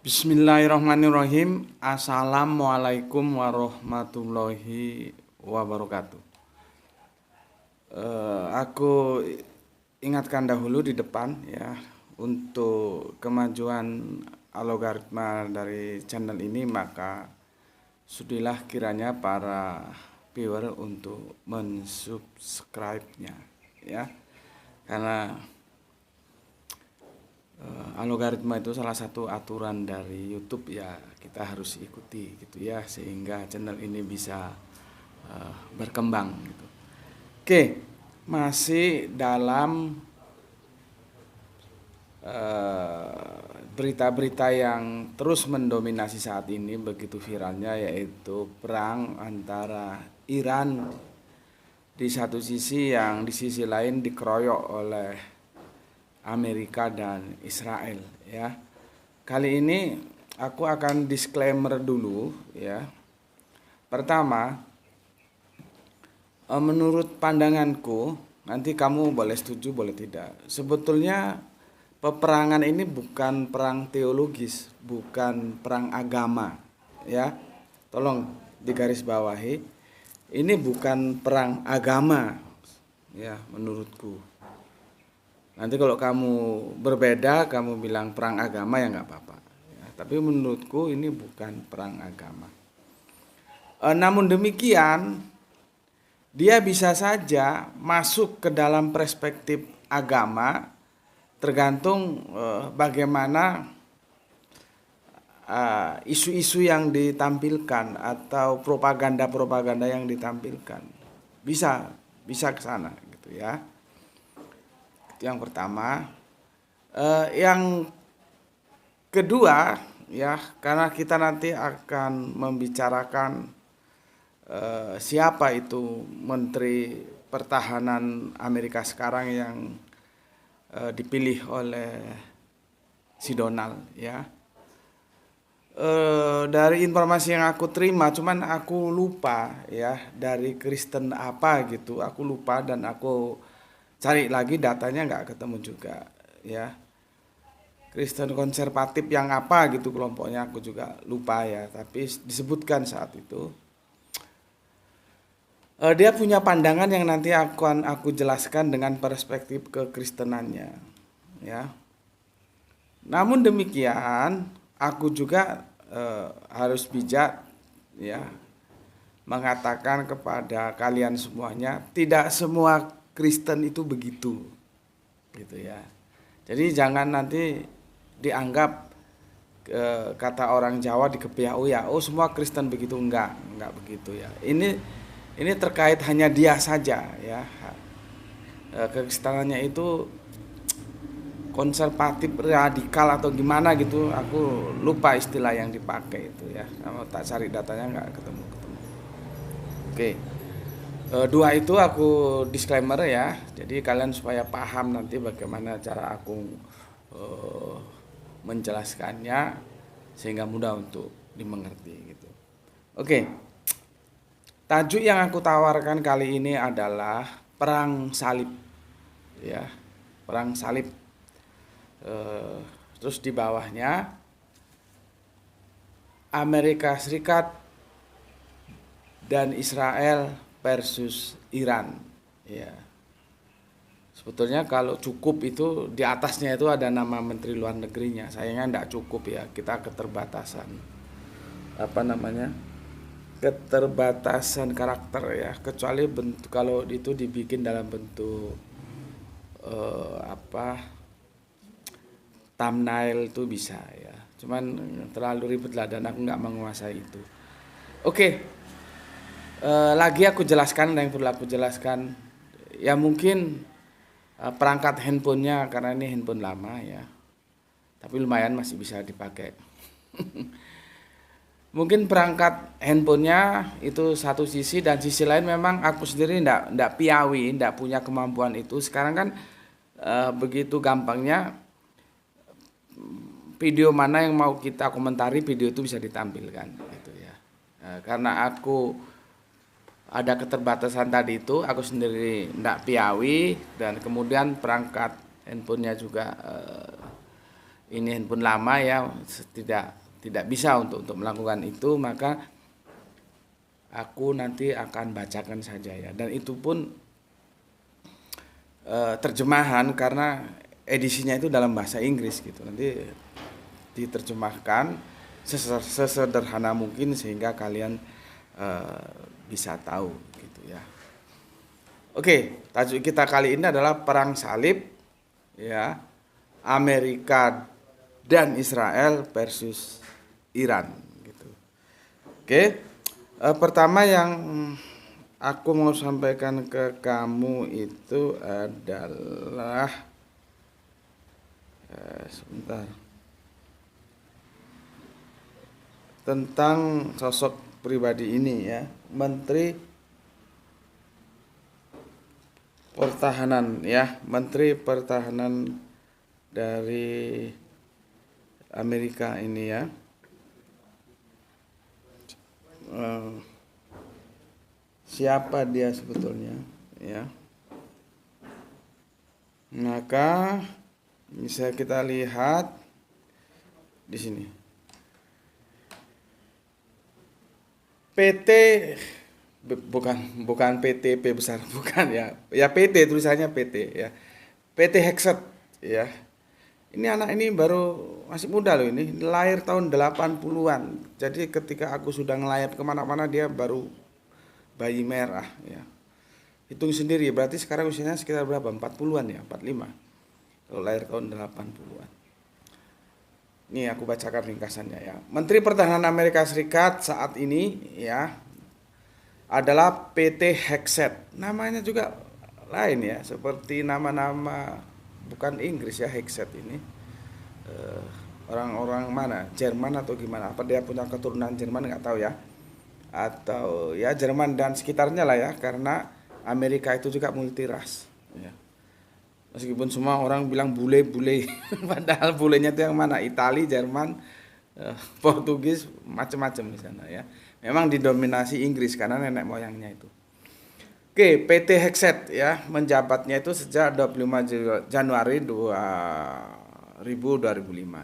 Bismillahirrahmanirrahim. Assalamualaikum warahmatullahi wabarakatuh. Aku ingatkan dahulu di depan ya, untuk kemajuan algoritma dari channel ini, maka sudilah kiranya para viewer untuk mensubscribe-nya ya. Karena algoritma itu salah satu aturan dari YouTube ya, kita harus ikuti gitu ya, sehingga channel ini bisa berkembang gitu. Oke, masih dalam berita-berita yang terus mendominasi saat ini begitu viralnya, yaitu perang antara Iran di satu sisi, yang di sisi lain dikeroyok oleh Amerika dan Israel ya. Kali ini aku akan disclaimer dulu ya. Pertama, menurut pandanganku, nanti kamu boleh setuju boleh tidak, sebetulnya peperangan ini bukan perang teologis, bukan perang agama ya. Tolong digarisbawahi, ini bukan perang agama ya menurutku. Nanti kalau kamu berbeda, kamu bilang perang agama, ya nggak apa-apa ya, tapi menurutku ini bukan perang agama. Namun demikian, dia bisa saja masuk ke dalam perspektif agama, tergantung bagaimana isu-isu yang ditampilkan atau propaganda-propaganda yang ditampilkan. Bisa ke sana gitu ya. Yang pertama. Yang kedua ya, karena kita nanti akan membicarakan siapa itu Menteri Pertahanan Amerika sekarang yang dipilih oleh si Donald ya. Dari informasi yang aku terima, cuman aku lupa ya dari Kristen apa gitu, aku lupa dan aku cari lagi datanya nggak ketemu juga ya. Kristen konservatif yang apa gitu kelompoknya, aku juga lupa ya, tapi disebutkan saat itu. Dia punya pandangan yang nanti akan aku jelaskan dengan perspektif kekristenannya ya. Namun demikian, aku juga harus bijak ya, mengatakan kepada kalian semuanya, tidak semua Kristen itu begitu gitu ya. Jadi jangan nanti dianggap kata orang Jawa dikepiah, oh ya, oh semua Kristen begitu, enggak begitu ya. Ini terkait hanya dia saja ya. Kekristenannya itu konservatif radikal atau gimana gitu, aku lupa istilah yang dipakai itu ya. Kalau tak cari datanya nggak ketemu. Oke. Dua itu aku disclaimer ya, jadi kalian supaya paham nanti bagaimana cara aku menjelaskannya sehingga mudah untuk dimengerti gitu. Oke, tajuk yang aku tawarkan kali ini adalah perang salib ya, perang salib. Terus di bawahnya Amerika Serikat dan Israel versus Iran ya. Sebetulnya kalau cukup itu di atasnya itu ada nama Menteri Luar Negerinya, sayangnya tidak cukup ya, kita keterbatasan keterbatasan karakter ya, kecuali bentuk, kalau itu dibikin dalam bentuk thumbnail itu bisa ya, cuman terlalu ribet lah dan aku nggak menguasai itu. Oke. Lagi aku jelaskan yang perlu aku jelaskan ya, mungkin perangkat handphonenya, karena ini handphone lama ya, tapi lumayan masih bisa dipakai. Mungkin perangkat handphonenya itu satu sisi, dan sisi lain memang aku sendiri ndak piawi, ndak punya kemampuan itu. Sekarang kan begitu gampangnya video mana yang mau kita komentari, video itu bisa ditampilkan gitu ya. Karena aku ada keterbatasan tadi itu, aku sendiri ndak piawi, dan kemudian perangkat handphonenya juga ini handphone lama ya, tidak bisa untuk melakukan itu, maka aku nanti akan bacakan saja ya. Dan itu pun terjemahan karena edisinya itu dalam bahasa Inggris gitu. Nanti diterjemahkan sesederhana mungkin sehingga kalian bisa tahu gitu ya. Oke, tajuk kita kali ini adalah perang salib ya, Amerika dan Israel versus Iran gitu. Oke, pertama yang aku mau sampaikan ke kamu itu adalah sebentar, tentang sosok pribadi ini ya, Menteri Pertahanan ya, Menteri Pertahanan dari Amerika ini ya. Siapa dia sebetulnya ya? Maka bisa kita lihat di sini. PT bukan PT P besar, bukan ya. Ya PT, tulisannya PT ya. PT Hexet ya. Ini anak ini baru masih muda loh ini. Lahir tahun 80-an. Jadi ketika aku sudah ngelayap kemana-mana dia baru bayi merah ya. Hitung sendiri berarti sekarang usianya sekitar berapa? 40-an ya, 45. Kalau lahir tahun 80-an. Ini aku bacakan ringkasannya ya. Menteri Pertahanan Amerika Serikat saat ini ya adalah PT Hexet. Namanya juga lain ya, seperti nama-nama bukan Inggris ya, Hexet ini. Orang-orang mana? Jerman atau gimana? Apa dia punya keturunan Jerman nggak tahu ya. Atau ya Jerman dan sekitarnya lah ya, karena Amerika itu juga multiras ya. Meskipun semua orang bilang bule-bule, padahal bulenya itu yang mana? Itali, Jerman, Portugis, macam-macam di sana ya. Memang didominasi Inggris karena nenek moyangnya itu. Oke, PT Hexet ya, menjabatnya itu sejak 25 Januari 2005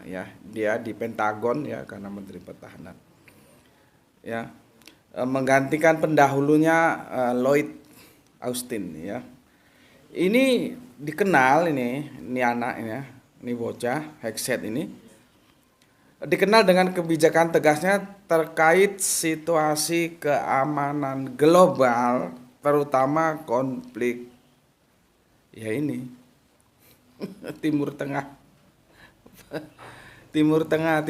ya. Dia di Pentagon ya karena Menteri Pertahanan. Ya. Menggantikan pendahulunya Lloyd Austin ya. Ini dikenal ini anak ya, ini bocah Hexet ini dikenal dengan kebijakan tegasnya terkait situasi keamanan global, terutama konflik ya ini Timur Tengah. Timur Tengah.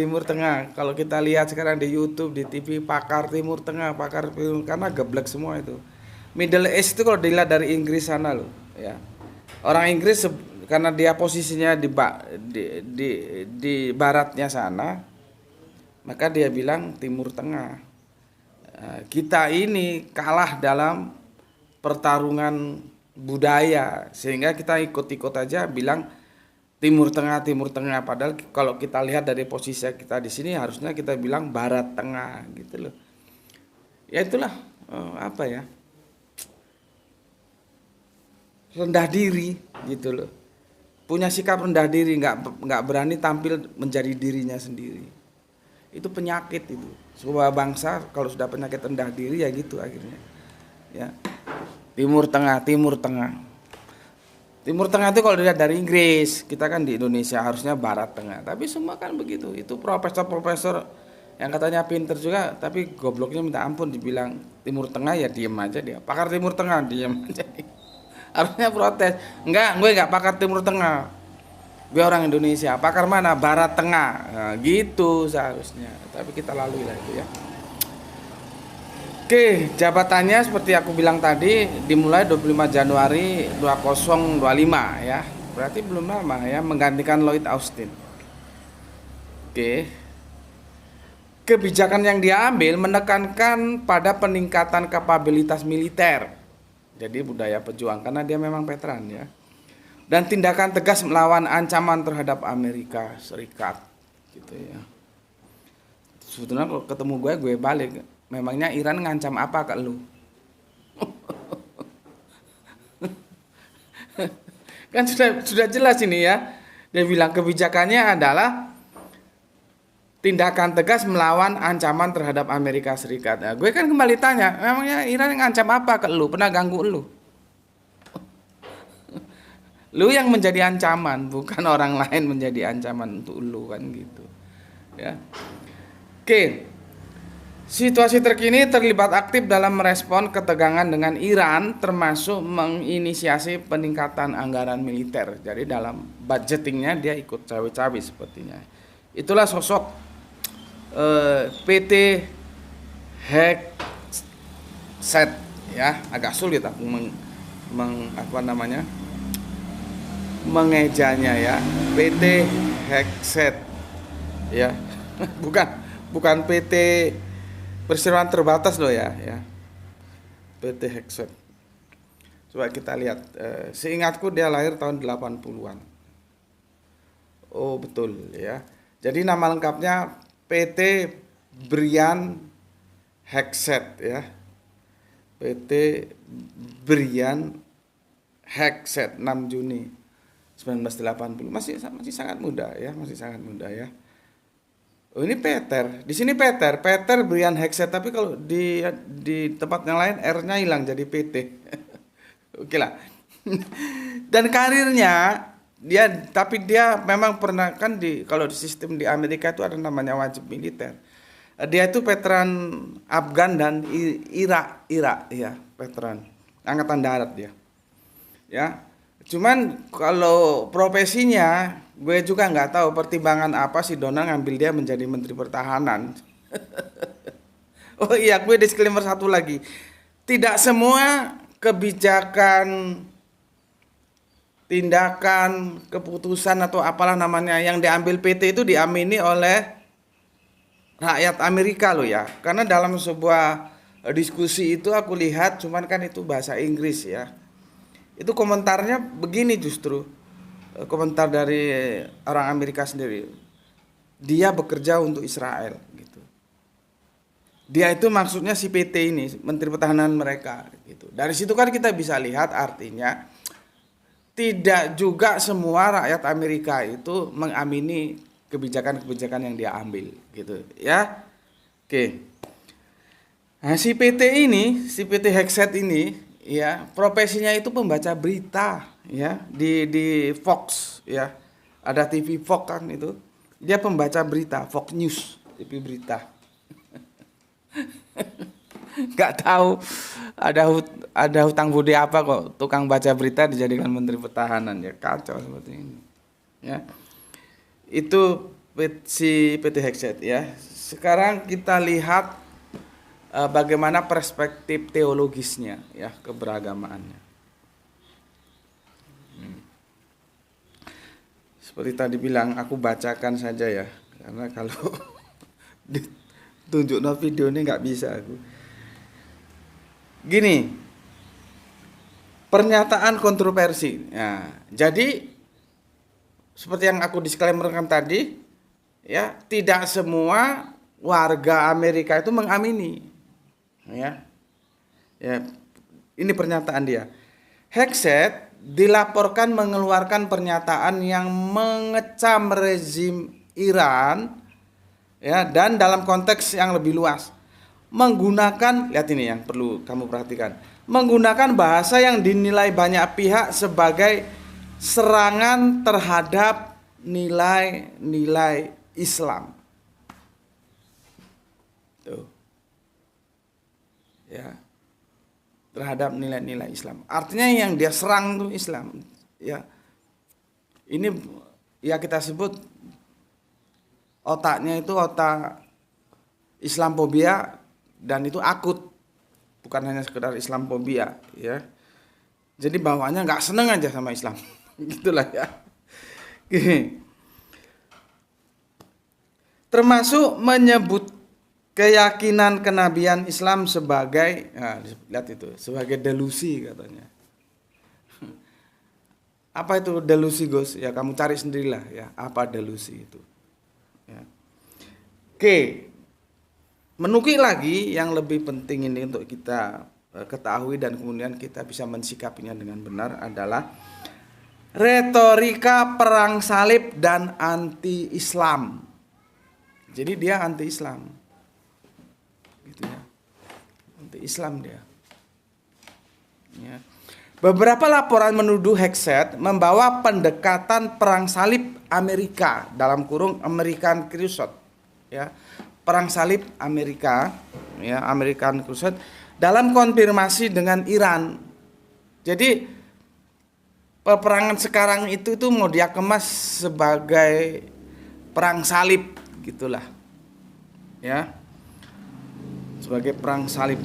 Kalau kita lihat sekarang di YouTube, di TV, pakar Timur Tengah, karena geblek semua itu. Middle East itu kalau dilihat dari Inggris sana loh, ya. Orang Inggris karena dia posisinya di baratnya sana, maka dia bilang Timur Tengah. Kita ini kalah dalam pertarungan budaya, sehingga kita ikut-ikut aja bilang Timur Tengah. Padahal kalau kita lihat dari posisi kita di sini harusnya kita bilang Barat Tengah gitu loh. Ya itulah apa ya, rendah diri gitu loh. Punya sikap rendah diri, nggak berani tampil menjadi dirinya sendiri. Itu penyakit itu. Sebuah bangsa kalau sudah penyakit rendah diri ya gitu akhirnya. Ya. Timur Tengah. Timur Tengah itu kalau dilihat dari Inggris, kita kan di Indonesia harusnya Barat Tengah. Tapi semua kan begitu. Itu profesor-profesor yang katanya pinter juga, tapi gobloknya minta ampun, dibilang Timur Tengah ya diem aja dia. Pakar Timur Tengah diem aja. Harusnya protes. Enggak, gue enggak pakar Timur Tengah. Gue orang Indonesia. Pakar mana? Barat Tengah. Nah, gitu seharusnya. Tapi kita lalui lah itu ya. Oke, jabatannya seperti aku bilang tadi dimulai 25 Januari 2025 ya. Berarti belum lama ya, menggantikan Lloyd Austin. Oke. Kebijakan yang diambil menekankan pada peningkatan kapabilitas militer. Jadi budaya pejuang karena dia memang veteran ya. Dan tindakan tegas melawan ancaman terhadap Amerika Serikat gitu ya. Sebetulnya kalau ketemu gue balik. Memangnya Iran ngancam apa ke lu? Kan sudah jelas ini ya. Dia bilang kebijakannya adalah tindakan tegas melawan ancaman terhadap Amerika Serikat. Nah, gue kan kembali tanya, memangnya Iran ngancam apa ke lu? Pernah ganggu lu? Lu yang menjadi ancaman, bukan orang lain menjadi ancaman untuk lu kan gitu. Ya. Oke. Situasi terkini terlibat aktif dalam merespon ketegangan dengan Iran, termasuk menginisiasi peningkatan anggaran militer. Jadi dalam budgetingnya dia ikut cawe-cawe sepertinya. Itulah sosok PT Hegseth, ya, agak sulit aku mengejanya ya. PT Hegseth, ya, bukan PT Perseroan Terbatas loh ya. PT Hegseth. Coba kita lihat. Seingatku dia lahir tahun 80-an. Oh betul ya. Jadi nama lengkapnya PT Brian Hegseth ya. PT Brian Hegseth 6 Juni 1980. Masih sangat muda ya, ya. Oh ini Peter, di sini Peter Brian Hegseth, tapi kalau di tempat yang lain R-nya hilang jadi PT. Oke lah. Dan karirnya dia memang pernah kan kalau di sistem di Amerika itu ada namanya wajib militer. Dia itu veteran Afgan dan Irak ya, veteran angkatan darat dia. Ya. Cuman kalau profesinya gue juga nggak tahu pertimbangan apa sih Donald ngambil dia menjadi Menteri Pertahanan. Oh iya, gue disclaimer satu lagi. Tidak semua kebijakan, tindakan, keputusan atau apalah namanya yang diambil PT itu diamini oleh rakyat Amerika loh ya. Karena dalam sebuah diskusi itu aku lihat, cuman kan itu bahasa Inggris ya. Itu komentarnya begini justru. Komentar dari orang Amerika sendiri. Dia bekerja untuk Israel gitu. Dia itu maksudnya si PT ini, Menteri Pertahanan mereka gitu. Dari situ kan kita bisa lihat artinya tidak juga semua rakyat Amerika itu mengamini kebijakan-kebijakan yang dia ambil gitu ya. Oke. Nah, si PT Hegseth ini ya, profesinya itu pembaca berita ya di Fox ya. Ada TV Fox kan itu. Dia pembaca berita, Fox News, TV berita. Nggak tahu ada hutang budi apa kok tukang baca berita dijadikan Menteri Pertahanan ya, kacau seperti ini. Ya. Itu si PT Hegseth ya. Sekarang kita lihat bagaimana perspektif teologisnya ya, keberagamaannya. Seperti tadi bilang, aku bacakan saja ya, karena kalau ditunjuk video ini nggak bisa aku. Gini, pernyataan kontroversi. Nah, jadi seperti yang aku disclaimerkan tadi, ya tidak semua warga Amerika itu mengamini. Ya, ini pernyataan dia. Hegseth dilaporkan mengeluarkan pernyataan yang mengecam rezim Iran, ya, dan dalam konteks yang lebih luas, menggunakan, lihat ini yang perlu kamu perhatikan, menggunakan bahasa yang dinilai banyak pihak sebagai serangan terhadap nilai-nilai Islam. Tuh. Ya, terhadap nilai-nilai Islam. Artinya yang dia serang itu Islam. Ya, ini ya kita sebut otaknya itu otak Islamophobia, dan itu akut, bukan hanya sekedar Islamophobia. Ya, jadi bawaannya nggak seneng aja sama Islam, gitulah ya. Termasuk menyebut keyakinan kenabian Islam sebagai, nah, lihat itu, sebagai delusi katanya. Apa itu delusi, Gus? Ya kamu cari sendirilah ya, apa delusi itu. Ya. Oke, menukik lagi yang lebih penting ini untuk kita ketahui dan kemudian kita bisa mensikapinya dengan benar adalah retorika perang salib dan anti-Islam. Jadi dia anti-Islam, gitu ya, anti-Islam dia. Ya. Beberapa laporan menuduh Hegseth membawa pendekatan perang salib Amerika dalam kurung American Crusade, ya, perang salib Amerika, ya, American Crusade dalam konfirmasi dengan Iran. Jadi peperangan sekarang itu tuh mau dia kemas sebagai perang salib, gitulah, ya, sebagai perang salib.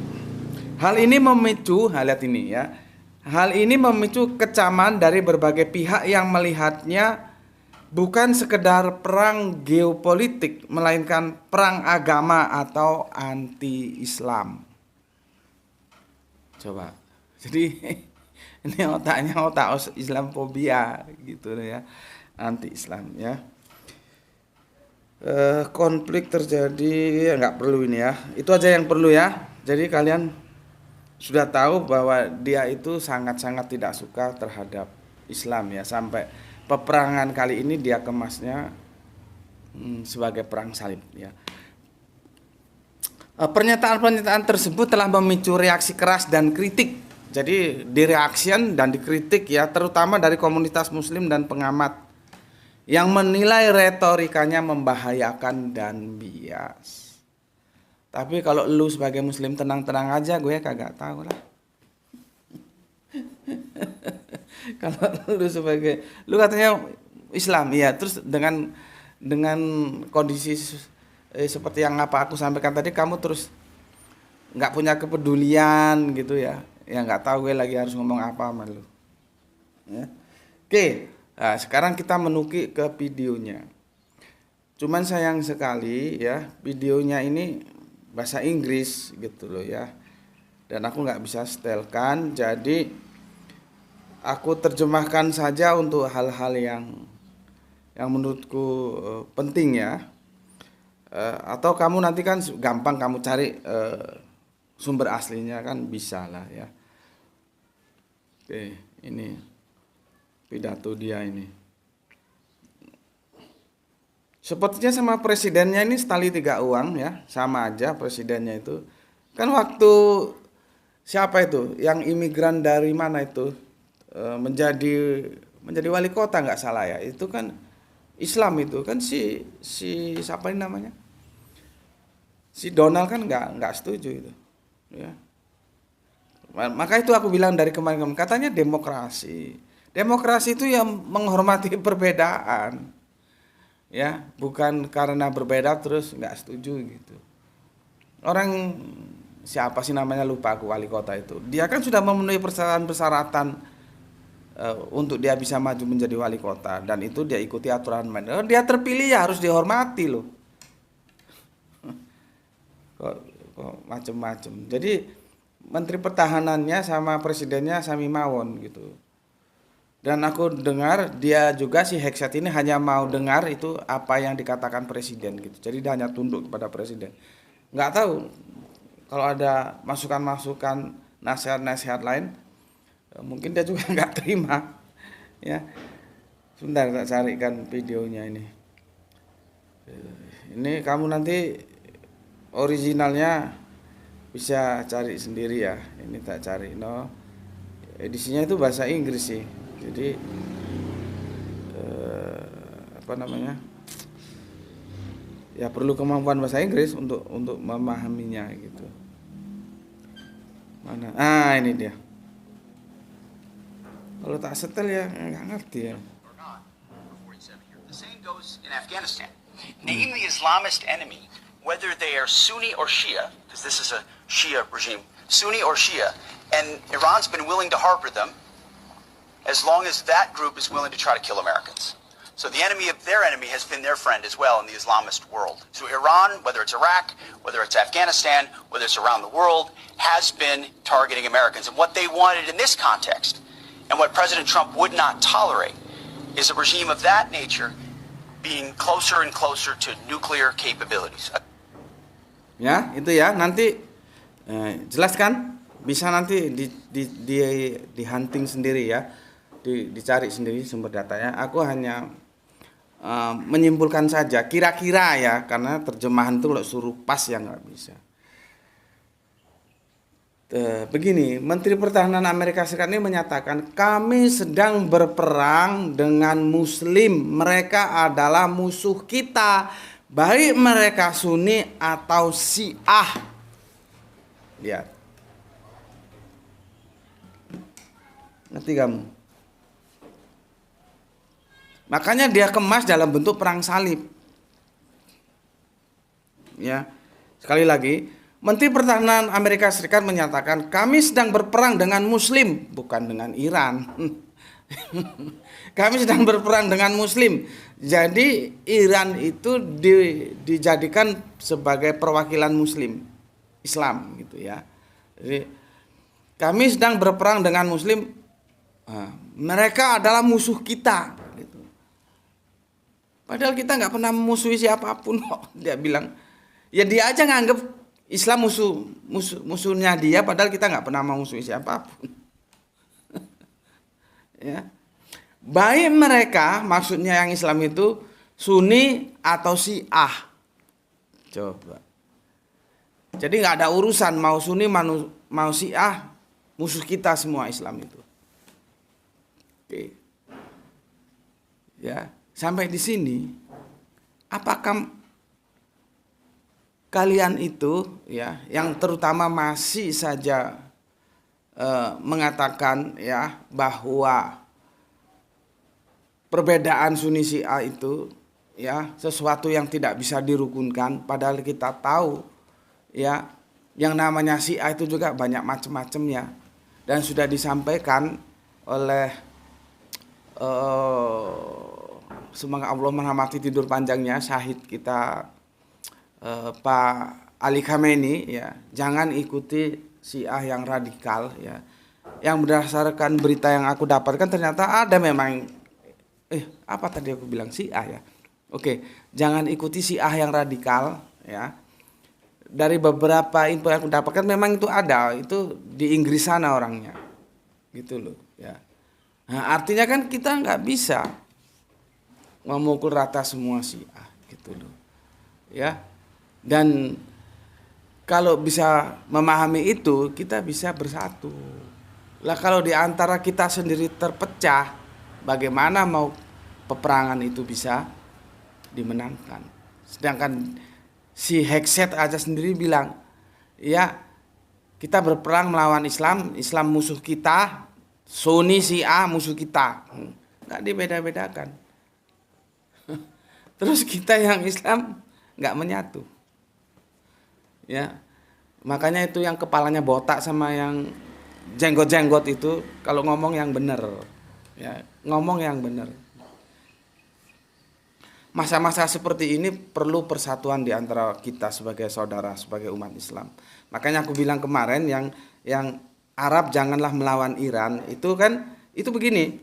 Hal ini memicu, lihat ini ya. Hal ini memicu kecaman dari berbagai pihak yang melihatnya bukan sekedar perang geopolitik, melainkan perang agama atau anti-Islam. Coba. Jadi ini otaknya otak Islamfobia gitu ya. Anti-Islam ya. Konflik terjadi, ya nggak perlu ini ya. Itu aja yang perlu ya. Jadi kalian sudah tahu bahwa dia itu sangat-sangat tidak suka terhadap Islam ya, sampai peperangan kali ini dia kemasnya sebagai perang salib ya. Pernyataan-pernyataan tersebut telah memicu reaksi keras dan kritik. Jadi direaksikan dan dikritik ya, terutama dari komunitas muslim dan pengamat yang menilai retorikanya membahayakan dan bias. Tapi kalau lu sebagai muslim tenang-tenang aja, gue kagak tahu lah. Kalau lu katanya Islam, ya, terus dengan kondisi seperti yang apa aku sampaikan tadi, kamu terus nggak punya kepedulian gitu ya. Ya nggak tahu gue lagi harus ngomong apa sama lu. Ya. Oke, nah, sekarang kita menuki ke videonya. Cuman sayang sekali ya, videonya ini bahasa Inggris gitu loh ya, dan aku nggak bisa setelkan, jadi aku terjemahkan saja untuk hal-hal yang menurutku penting ya. Atau kamu nanti kan gampang kamu cari sumber aslinya kan bisa lah ya. Oke, ini pidato dia ini. Sepertinya sama presidennya ini setali tiga uang ya, sama aja presidennya itu. Kan waktu siapa itu yang imigran dari mana itu menjadi wali kota nggak salah ya, itu kan Islam itu kan si siapa ini namanya, si Donald kan nggak setuju itu ya. Maka itu aku bilang dari kemarin katanya demokrasi itu yang menghormati perbedaan. Ya, bukan karena berbeda terus nggak setuju gitu. Orang siapa sih namanya, lupa aku, wali kota itu. Dia kan sudah memenuhi persyaratan untuk dia bisa maju menjadi wali kota, dan itu dia ikuti aturan main. Dia terpilih ya harus dihormati loh. Kok macem-macem. Jadi menteri pertahanannya sama presidennya sami mawon gitu. Dan aku dengar dia juga si Hegseth ini hanya mau dengar itu apa yang dikatakan presiden gitu. Jadi dia hanya tunduk kepada presiden. Nggak tahu kalau ada masukan-masukan, nasihat-nasihat lain, mungkin dia juga nggak terima. Ya, sebentar tak carikan videonya ini. Ini kamu nanti originalnya bisa cari sendiri ya. Ini tak cari, no. Edisinya itu bahasa Inggris sih. Jadi apa namanya, ya perlu kemampuan bahasa Inggris untuk memahaminya gitu. Mana? Ini dia. Kalau tak setel ya nggak ngerti ya. The same goes in Afghanistan. Name the Islamist enemy, whether they are Sunni or Shia, because this is a Shia regime, Sunni or Shia, and Iran's been willing to harbor them as long as that group is willing to try to kill Americans. So the enemy of their enemy has been their friend as well in the Islamist world. So Iran, whether it's Iraq, whether it's Afghanistan, whether it's around the world, has been targeting Americans. And what they wanted in this context, and what President Trump would not tolerate, is a regime of that nature being closer and closer to nuclear capabilities. Ya, itu ya, nanti jelaskan, bisa nanti di hunting sendiri ya. Dicari sendiri sumber datanya. Aku hanya menyimpulkan saja, kira-kira ya, karena terjemahan itu kalau suruh pas ya nggak bisa. Begini, Menteri Pertahanan Amerika Serikat ini menyatakan kami sedang berperang dengan Muslim, mereka adalah musuh kita, baik mereka Sunni atau Syiah. Lihat, ngerti kamu? Makanya dia kemas dalam bentuk perang salib. Ya, sekali lagi, Menteri Pertahanan Amerika Serikat menyatakan kami sedang berperang dengan Muslim, bukan dengan Iran. Kami sedang berperang dengan Muslim. Jadi Iran itu dijadikan sebagai perwakilan Muslim, Islam gitu ya. Jadi kami sedang berperang dengan Muslim. Mereka adalah musuh kita. Gitu. Padahal kita nggak pernah memusuhi siapapun kok. Dia bilang, ya dia aja nganggep Islam musuhnya dia, padahal kita nggak pernah memusuhi siapapun. Ya. Baik mereka, maksudnya yang Islam itu Sunni atau Syiah. Coba. Jadi nggak ada urusan mau Sunni mau Syiah, musuh kita semua Islam itu. Oke. Ya, sampai di sini apakah kalian itu ya, yang terutama masih saja mengatakan ya bahwa perbedaan Sunni Syiah itu ya sesuatu yang tidak bisa dirukunkan, padahal kita tahu ya yang namanya Syiah itu juga banyak macam-macamnya, dan sudah disampaikan oleh semoga Allah merahmati tidur panjangnya syahid kita Pak Ali Khamenei ya, jangan ikuti Syiah yang radikal ya. Yang berdasarkan berita yang aku dapatkan ternyata ada memang apa tadi aku bilang Syiah ya. Oke, jangan ikuti Syiah yang radikal ya. Dari beberapa info yang aku dapatkan memang itu ada, itu di Inggris sana orangnya. Gitu loh ya. Nah, artinya kan kita nggak bisa memukul rata semua Syiah gitu loh. Ya. Dan kalau bisa memahami itu, kita bisa bersatu. Lah kalau di antara kita sendiri terpecah, bagaimana mau peperangan itu bisa dimenangkan? Sedangkan si Hekset aja sendiri bilang, ya kita berperang melawan Islam, Islam musuh kita, Sunni Syiah musuh kita. Nggak dibeda-bedakan. Terus kita yang Islam nggak menyatu. Ya, makanya itu yang kepalanya botak sama yang jenggot-jenggot itu kalau ngomong yang benar, ya ngomong yang benar. Masa-masa seperti ini perlu persatuan di antara kita sebagai saudara, sebagai umat Islam. Makanya aku bilang kemarin yang Arab janganlah melawan Iran itu kan itu begini.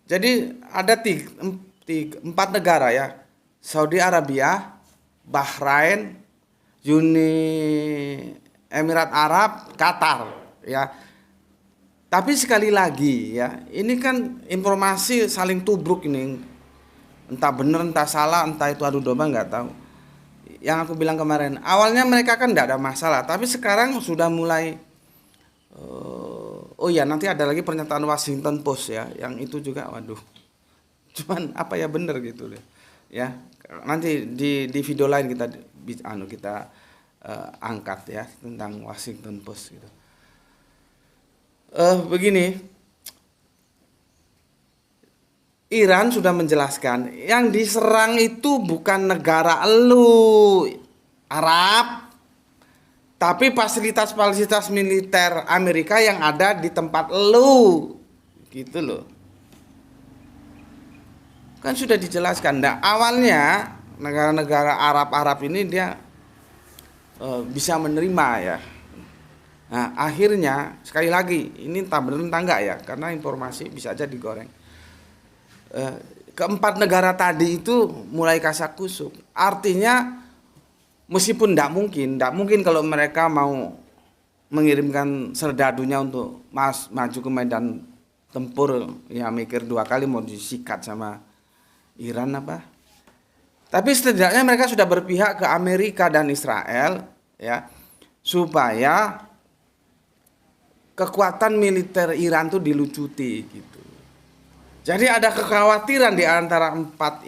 Jadi ada 4 negara ya, Saudi Arabia, Bahrain, Uni Emirat Arab, Qatar ya. Tapi sekali lagi ya, ini kan informasi saling tubruk ini. Entah benar, entah salah, entah itu adu domba nggak tahu. Yang aku bilang kemarin, awalnya mereka kan nggak ada masalah, tapi sekarang sudah mulai oh ya, nanti ada lagi pernyataan Washington Post ya, yang itu juga waduh. Cuman apa ya benar gitu deh. Ya, nanti di video lain kita angkat ya tentang Washington Post gitu. Begini, Iran sudah menjelaskan yang diserang itu bukan negara Arab, tapi fasilitas militer Amerika yang ada di tempat gitu loh. Kan sudah dijelaskan. Nah, awalnya negara-negara Arab ini dia bisa menerima ya. Nah, akhirnya sekali lagi ini entah benar entah enggak ya, karena informasi bisa aja digoreng. Keempat negara tadi itu mulai kasak kusuk. Artinya meskipun tidak mungkin kalau mereka mau mengirimkan serdadunya untuk maju ke medan tempur, ya mikir 2 kali mau disikat sama Iran apa. Tapi setidaknya mereka sudah berpihak ke Amerika dan Israel, ya, supaya kekuatan militer Iran tuh dilucuti gitu. Jadi ada kekhawatiran di antara empat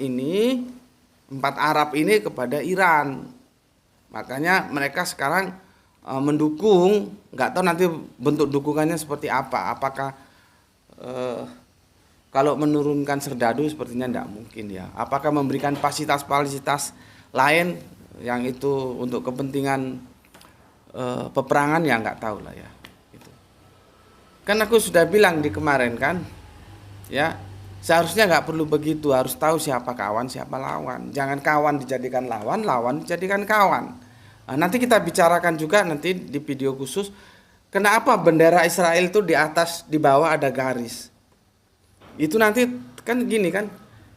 Arab ini kepada Iran. Makanya mereka sekarang mendukung, nggak tahu nanti bentuk dukungannya seperti apa. Apakah kalau menurunkan serdadu sepertinya tidak mungkin ya. Apakah memberikan fasilitas-fasilitas lain yang itu untuk kepentingan peperangan ya nggak tahu lah ya. Gitu. Kan aku sudah bilang di kemarin kan, ya seharusnya nggak perlu begitu. Harus tahu siapa kawan, siapa lawan. Jangan kawan dijadikan lawan, lawan dijadikan kawan. Nah, nanti kita bicarakan juga nanti di video khusus. Kenapa bendera Israel itu di atas, di bawah ada garis? Itu nanti kan gini kan,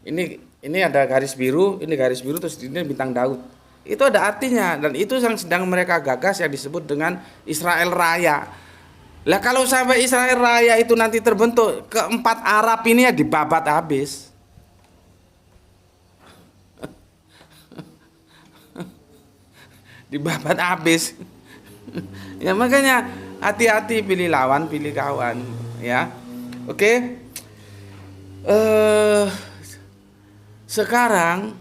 ini ada garis biru, ini garis biru, terus ini bintang Daud. Itu ada artinya, dan itu yang sedang mereka gagas yang disebut dengan Israel Raya. Lah kalau sampai Israel Raya itu nanti terbentuk, keempat Arab ini ya dibabat habis. Dibabat habis. Ya makanya hati-hati, pilih lawan, pilih kawan, ya. Oke. Sekarang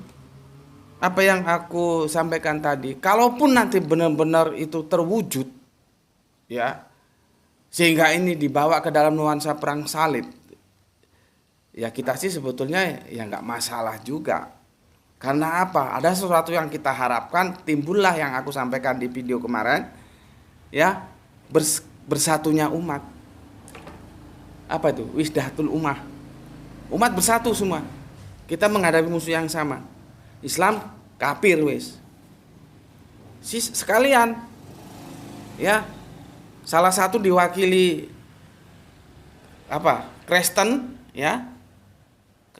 apa yang aku sampaikan tadi, kalaupun nanti benar-benar itu terwujud, ya, sehingga ini dibawa ke dalam nuansa perang salib, ya kita sih sebetulnya ya nggak masalah juga. Karena apa? Ada sesuatu yang kita harapkan, timbullah yang aku sampaikan di video kemarin, ya, bersatunya umat. Apa itu? Wisdatul ummah. Umat bersatu semua. Kita menghadapi musuh yang sama. Islam kafir wis. Sekalian. Ya. Salah satu diwakili apa? Kristen, ya.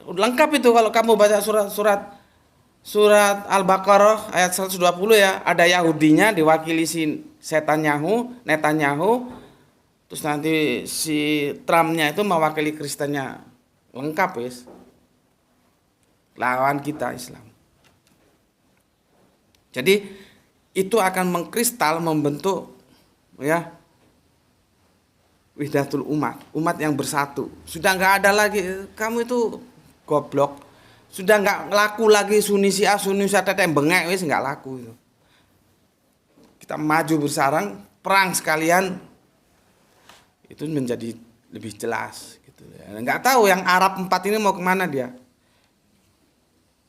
Lengkap itu kalau kamu baca surat Al-Baqarah ayat 120 ya, ada Yahudinya diwakili si Netanyahu. Terus nanti si Trumpnya itu mewakili Kristennya. Lengkap wis. Lawan kita Islam. Jadi itu akan mengkristal membentuk ya wihdatul umat yang bersatu. Sudah nggak ada lagi kamu itu goblok. Sudah nggak laku lagi Sunni Syiah teteh bengek wis nggak laku itu. Kita maju bersarang, perang sekalian. Itu menjadi lebih jelas. Nggak tahu yang Arab 4 ini mau kemana dia.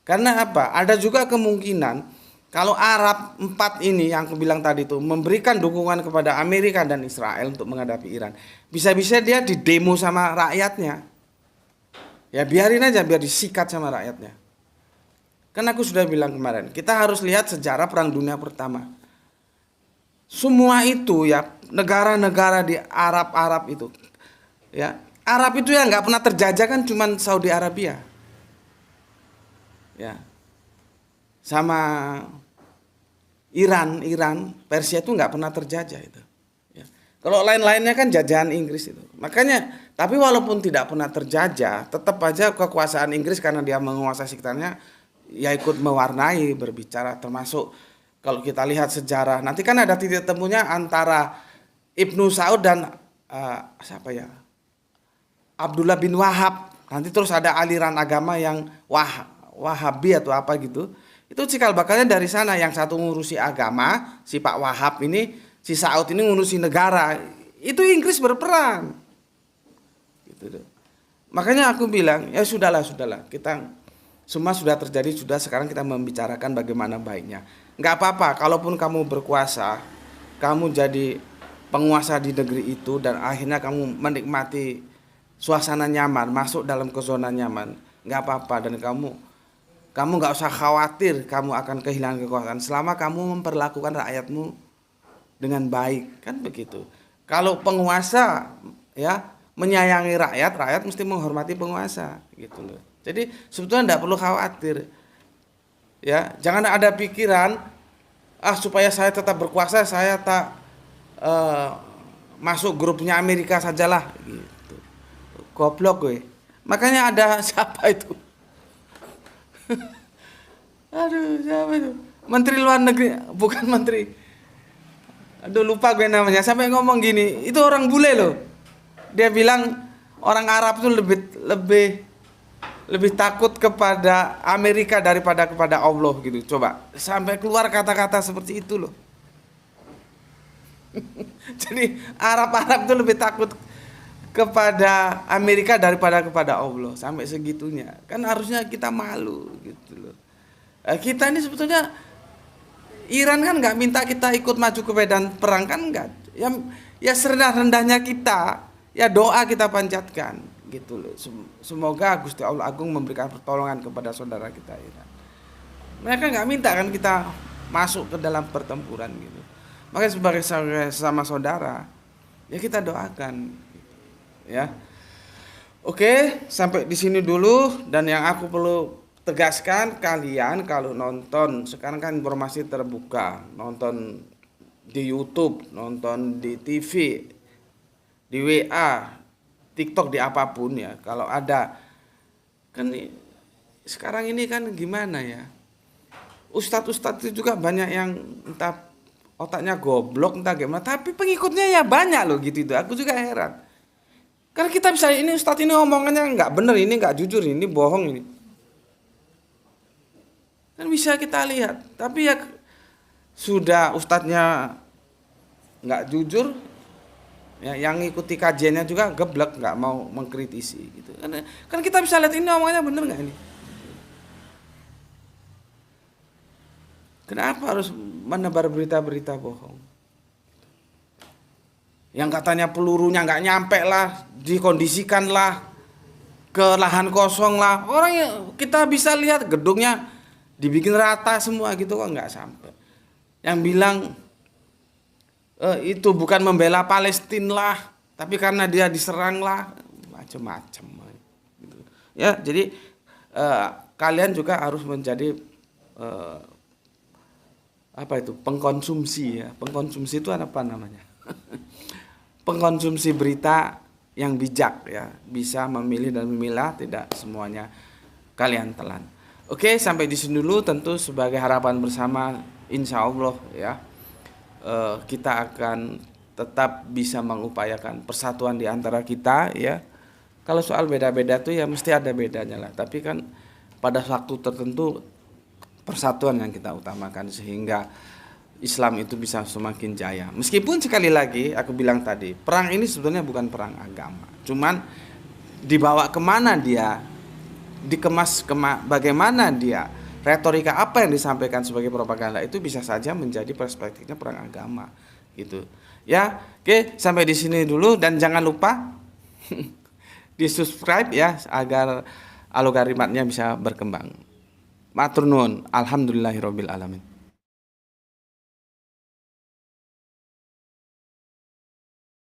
Karena apa? Ada juga kemungkinan kalau Arab 4 ini yang aku bilang tadi itu memberikan dukungan kepada Amerika dan Israel untuk menghadapi Iran. Bisa-bisa dia didemo sama rakyatnya. Ya biarin aja, biar disikat sama rakyatnya. Kan aku sudah bilang kemarin, kita harus lihat sejarah Perang Dunia Pertama. Semua itu ya negara-negara di Arab itu, ya Arab itu yang nggak pernah terjajah kan cuman Saudi Arabia, ya, sama Iran, Persia itu nggak pernah terjajah itu. Ya. Kalau lain-lainnya kan jajahan Inggris itu. Makanya, tapi walaupun tidak pernah terjajah, tetap aja kekuasaan Inggris karena dia menguasai sekitarnya, ya ikut mewarnai berbicara. Termasuk kalau kita lihat sejarah, nanti kan ada titik temunya antara Ibnu Saud dan siapa ya? Abdullah bin Wahab. Nanti terus ada aliran agama yang Wahabi atau apa gitu. Itu cikal bakalnya dari sana. Yang satu ngurusi agama, si Pak Wahab ini, si Saud ini ngurusi negara. Itu Inggris berperang. Gitu. Makanya aku bilang, ya sudahlah. Kita semua sudah terjadi, sekarang kita membicarakan bagaimana baiknya. Enggak apa-apa, kalaupun kamu berkuasa, kamu jadi penguasa di negeri itu dan akhirnya kamu menikmati suasana nyaman, masuk dalam ke zona nyaman, nggak apa-apa, dan kamu nggak usah khawatir kamu akan kehilangan kekuasaan selama kamu memperlakukan rakyatmu dengan baik, kan begitu. Kalau penguasa ya menyayangi rakyat mesti menghormati penguasa, gitu loh. Jadi sebetulnya nggak perlu khawatir, ya jangan ada pikiran supaya saya tetap berkuasa saya tak masuk grupnya Amerika sajalah. Gitu. Goblok gue. Makanya ada siapa itu? Aduh, siapa itu? Menteri luar negeri, bukan menteri. Aduh, lupa gue namanya. Sampai ngomong gini, itu orang bule loh. Dia bilang orang Arab tuh lebih lebih lebih takut kepada Amerika daripada kepada Allah gitu. Coba sampai keluar kata-kata seperti itu loh. Jadi Arab-Arab tuh lebih takut kepada Amerika daripada kepada Allah, sampai segitunya. Kan harusnya kita malu gitu loh. Kita ini sebetulnya Iran kan nggak minta kita ikut maju ke medan perang kan, nggak. Ya serendah-rendahnya kita, ya doa kita panjatkan gitu loh. Semoga Gusti Allah Agung memberikan pertolongan kepada saudara kita Iran. Mereka nggak minta kan kita masuk ke dalam pertempuran gitu. Makanya sebagai sesama saudara, ya kita doakan, ya. Oke, sampai di sini dulu. Dan yang aku perlu tegaskan, kalian kalau nonton sekarang kan informasi terbuka, nonton di YouTube, nonton di TV, di WA, TikTok, di apapun ya. Kalau ada kan sekarang ini kan gimana ya? Ustadz-ustadz itu juga banyak yang entah otaknya goblok entah gimana, tapi pengikutnya ya banyak loh gitu itu. Aku juga heran. Karena kita bisa ini ustadz ini omongannya nggak bener, ini nggak jujur, ini bohong ini. Kan bisa kita lihat. Tapi ya sudah ustadznya nggak jujur, ya, yang ngikuti kajiannya juga geblek, nggak mau mengkritisi gitu. Kan kita bisa lihat ini omongannya bener nggak ini. Kenapa harus menebar berita-berita bohong? Yang katanya pelurunya nggak nyampe lah, dikondisikan lah, ke lahan kosong lah. Orang yang kita bisa lihat gedungnya dibikin rata semua gitu kok nggak sampai. Yang bilang itu bukan membela Palestina lah, tapi karena dia diserang lah, macam-macam. Gitu. Ya, jadi kalian juga harus menjadi apa itu pengkonsumsi ya. Pengkonsumsi itu apa namanya? Pengkonsumsi berita yang bijak ya, bisa memilih dan memilah, tidak semuanya kalian telan. Oke, sampai di sini dulu. Tentu sebagai harapan bersama, insya Allah ya, kita akan tetap bisa mengupayakan persatuan di antara kita ya. Kalau soal beda-beda tuh ya mesti ada bedanya lah, tapi kan pada waktu tertentu persatuan yang kita utamakan sehingga Islam itu bisa semakin jaya. Meskipun sekali lagi aku bilang tadi, perang ini sebetulnya bukan perang agama. Cuman dibawa kemana dia, dikemas bagaimana dia, retorika apa yang disampaikan sebagai propaganda itu bisa saja menjadi perspektifnya perang agama gitu. Ya, oke, sampai di sini dulu dan jangan lupa di-subscribe ya agar algoritmanya bisa berkembang. Matur nuwun, alhamdulillahirabbil alamin.